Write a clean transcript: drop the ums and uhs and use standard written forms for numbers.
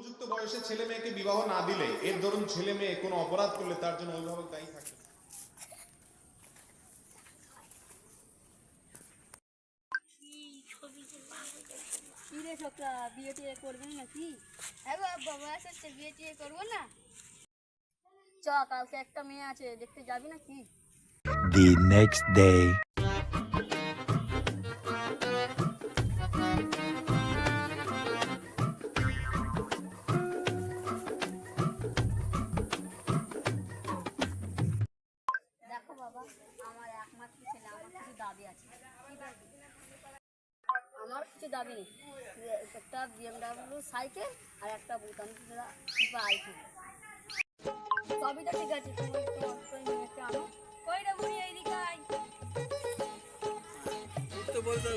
উপযুক্ত বয়সে ছেলে মেয়েকে বিবাহ না দিলে, এর ধরুন ছেলে মেয়ে কোনো অপরাধ করলে তার জন্য অভিভাবক দায়ী থাকে। কি রে ছোকরা, বিয়ে টিয়ে করবেন নাকি? হ্যাঁ বাবা, বয়স হচ্ছে, বিয়ে টিয়ে করবো না। চ, কালকে একটা মেয়ে আছে, দেখতে যাবি নাকি? The next day. দেখো বাবা, আমার একমাত্র ছেলে, আমার কিছু দাবি আছে। আমার কিছু দাবি নেই, একটা BMW সাইকেল আর একটা বুট, আমি আইফোন। সবই তো ঠিক আছে, তুমি মেয়েকে আনো। কই রে বুড়ি, এইদিকে আয়। তো বলতে